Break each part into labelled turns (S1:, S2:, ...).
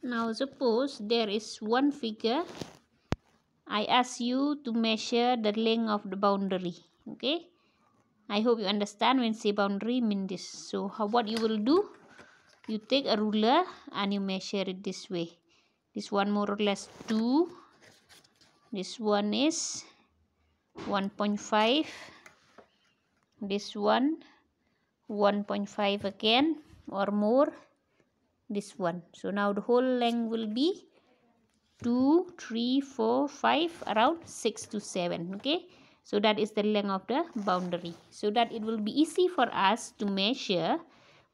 S1: Now suppose there is one figure. I ask you to measure the length of the boundary. Okay, I hope you understand when say boundary mean this. So what you will do, you take a ruler and you measure it this way. This one more or less 2. This one is 1.5. This one 1.5 again or more. This one. So now the whole length will be 2, 3, 4, 5, around 6 to 7. Okay, so that is the length of the boundary. So that it will be easy for us to measure,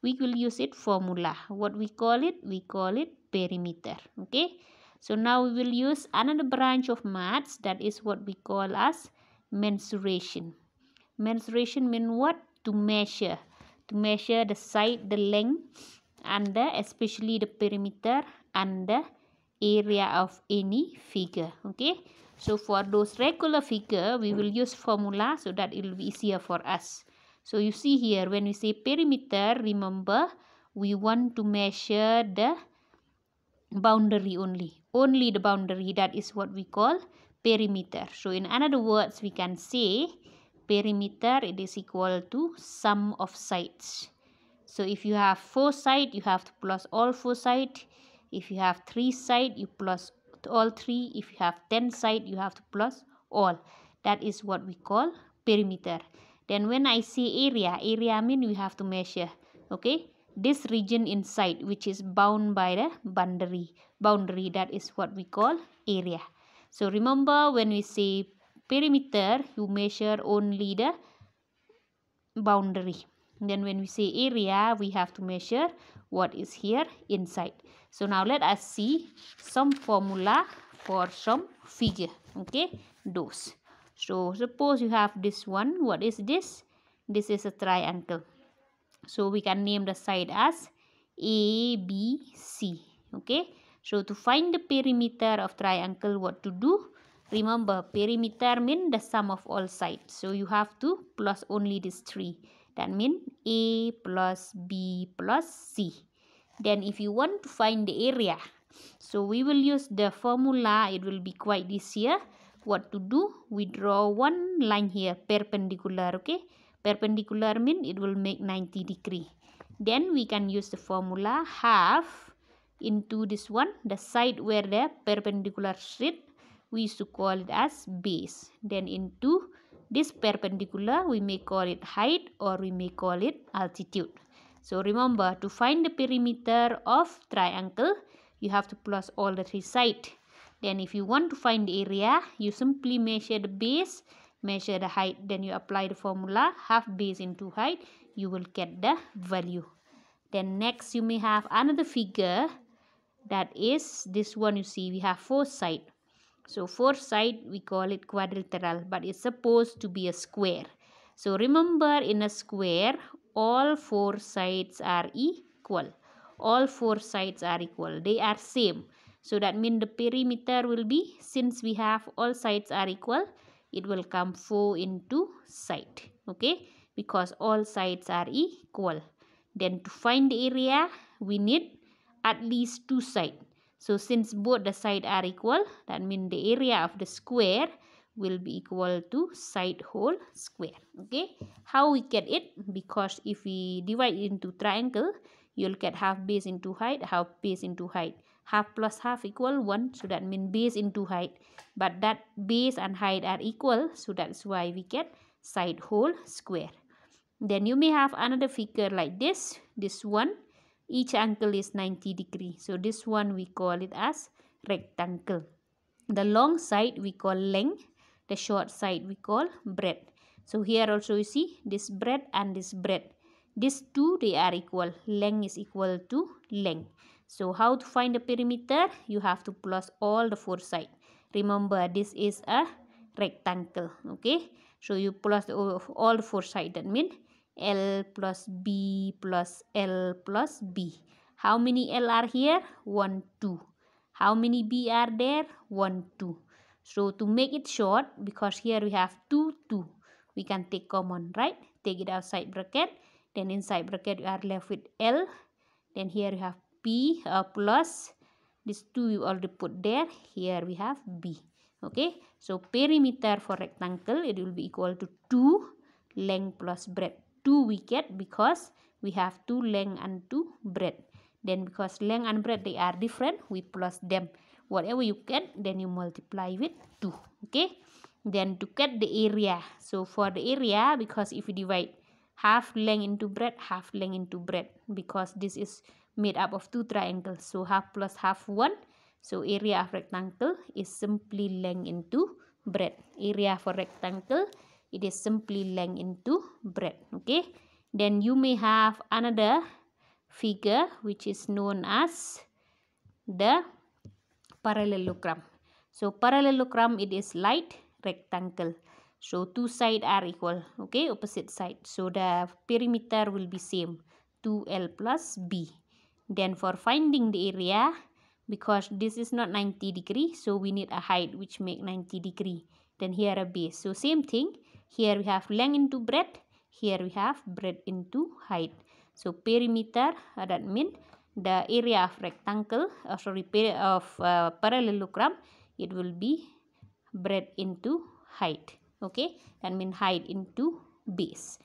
S1: we will use it formula. What we call it? We call it perimeter. Okay, so now we will use another branch of maths, that is what we call as mensuration. Mensuration mean what? To measure the side, the length, and especially the perimeter and the area of any figure. Okay, so for those regular figure we will use formula so that it will be easier for us. So you see here, when we say perimeter, remember we want to measure the boundary only the boundary. That is what we call perimeter. So in other words, we can say perimeter, it is equal to sum of sides. So if you have 4 sides, you have to plus all 4 sides. If you have 3 sides, you plus all 3. If you have 10 sides, you have to plus all. That is what we call perimeter. Then when I say area mean we have to measure. Okay, this region inside which is bound by the boundary, that is what we call area. So remember, when we say perimeter, you measure only the boundary. Then when we say area, we have to measure what is here inside. So now let us see some formula for some figure. Okay, those. So suppose you have this one. What is this? This is a triangle. So we can name the side as A, B, C. Okay, so to find the perimeter of triangle, what to do? Remember, perimeter means the sum of all sides. So you have to plus only these 3. That means A plus B plus C. Then if you want to find the area, so we will use the formula. It will be quite easier. What to do? We draw one line here, perpendicular. Okay, perpendicular means it will make 90 degree. Then we can use the formula half into this one, the side where the perpendicular sit, we used to call it as base. Then into this perpendicular, we may call it height or we may call it altitude. So remember, to find the perimeter of triangle, you have to plus all the 3 sides. Then if you want to find the area, you simply measure the base, measure the height, then you apply the formula half base into height, you will get the value. Then next you may have another figure, that is this one. You see we have 4 sides. So 4 sides we call it quadrilateral, but it's supposed to be a square. So remember, in a square all 4 sides are equal. All 4 sides are equal, they are same. So that means the perimeter will be, since we have all sides are equal, it will come 4 into side. Okay, because all sides are equal. Then to find the area, we need at least 2 sides. So since both the sides are equal, that means the area of the square will be equal to side whole square. Okay, how we get it? Because if we divide it into triangle, you'll get half base into height, half base into height. Half plus half equal 1, so that means base into height. But that base and height are equal, so that's why we get side whole square. Then you may have another figure like this. This one, each angle is 90 degree. So this one we call it as rectangle. The long side we call length. The short side we call breadth. So here also you see this breadth and this breadth. These two, they are equal. Length is equal to length. So how to find the perimeter? You have to plus all the 4 sides. Remember, this is a rectangle. Okay, so you plus all the 4 sides. That means L plus B plus L plus B. How many L are here? 1, 2. How many B are there? 1, 2. So to make it short, because here we have 2, 2, we can take common, right? Take it outside bracket. Then inside bracket you are left with L. Then here you have P plus This 2 you already put there. Here we have B. Okay, so perimeter for rectangle, it will be equal to 2 length plus breadth. 2 we get because we have 2 length and 2 breadth. Then because length and breadth they are different, we plus them. Whatever you get, then you multiply with 2. Okay, then to get the area. So for the area, because if you divide half length into breadth, half length into breadth, because this is made up of 2 triangles, so half plus half 1. So area of rectangle is simply length into breadth. Area for rectangle, it is simply length into breadth. Okay, then you may have another figure which is known as the parallelogram. So parallelogram, it is like rectangle. So 2 sides are equal, okay, opposite side. So the perimeter will be same, 2L plus B. Then for finding the area, because this is not 90 degree, so we need a height which make 90 degree. Then here a base. So same thing, here we have length into breadth, here we have breadth into height. So perimeter, that means the area of rectangle, parallelogram, it will be breadth into height. Okay, that means height into base.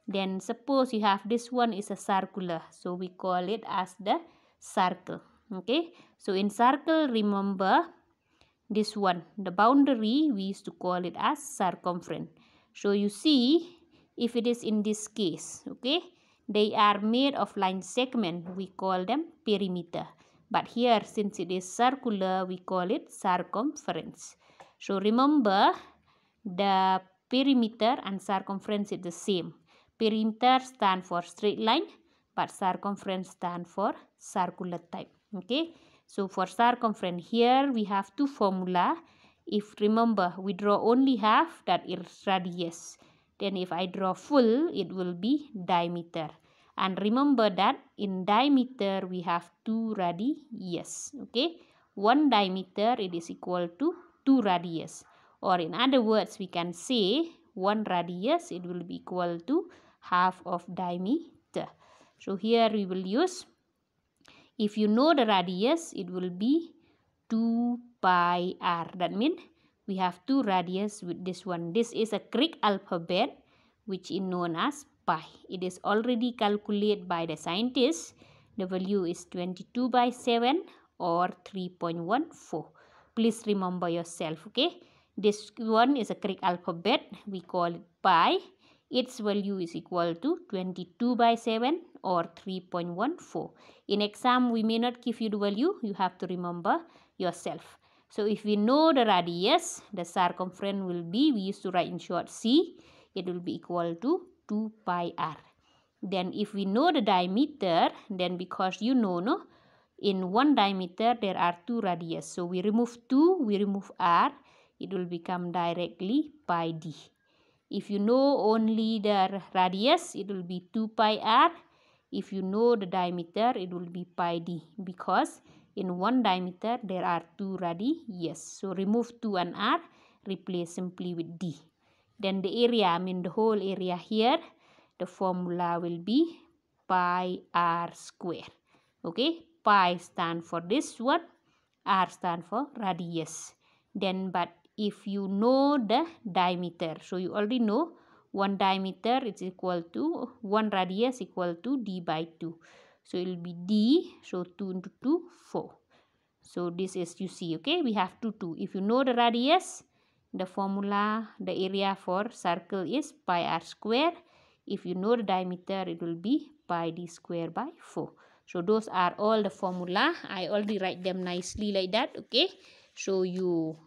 S1: Then suppose you have this one is a circular, so we call it as the circle. Okay, so in circle, remember this one, the boundary, we used to call it as circumference. So you see, if it is in this case, okay, they are made of line segment, we call them perimeter. But here, since it is circular, we call it circumference. So remember, the perimeter and circumference is the same. Perimeter stand for straight line, but circumference stand for circular type. Okay, so for circumference, here we have two formula. If remember, we draw only half, that is radius. Then if I draw full, it will be diameter. And remember that in diameter, we have 2 radius. Okay, 1 diameter, it is equal to 2 radius. Or in other words, we can say 1 radius, it will be equal to half of diameter. So here we will use, if you know the radius, it will be 2 pi r. That means we have 2 radius with this one. This is a Greek alphabet which is known as pi. It is already calculated by the scientists. The value is 22 by 7 or 3.14. Please remember yourself, okay? This one is a Greek alphabet. We call it pi. Its value is equal to 22 by 7 or 3.14. In exam, we may not give you the value. You have to remember yourself. So if we know the radius, the circumference will be, we used to write in short C, it will be equal to 2 pi r. Then if we know the diameter, then because you know, no, in one diameter there are 2 radius. So we remove 2, we remove r, it will become directly pi d. If you know only the radius, it will be 2 pi r. If you know the diameter, it will be pi d, because in one diameter there are 2 radius. So remove 2 and r, replace simply with d. Then the area, I mean the whole area here, the formula will be pi r square. Okay, pi stand for this one, r stand for radius. Then but if you know the diameter, so you already know 1 diameter is equal to 1 radius equal to d by 2. So it will be d, so 2 into 2, 4. So this is, you see, okay, we have 2, 2. If you know the radius, the formula, the area for circle is pi r square. If you know the diameter, it will be pi d square by 4. So those are all the formula. I already write them nicely like that, okay. So you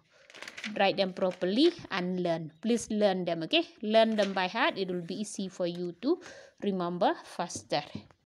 S1: write them properly and learn. Please learn them, okay. Learn them by heart. It will be easy for you to remember faster.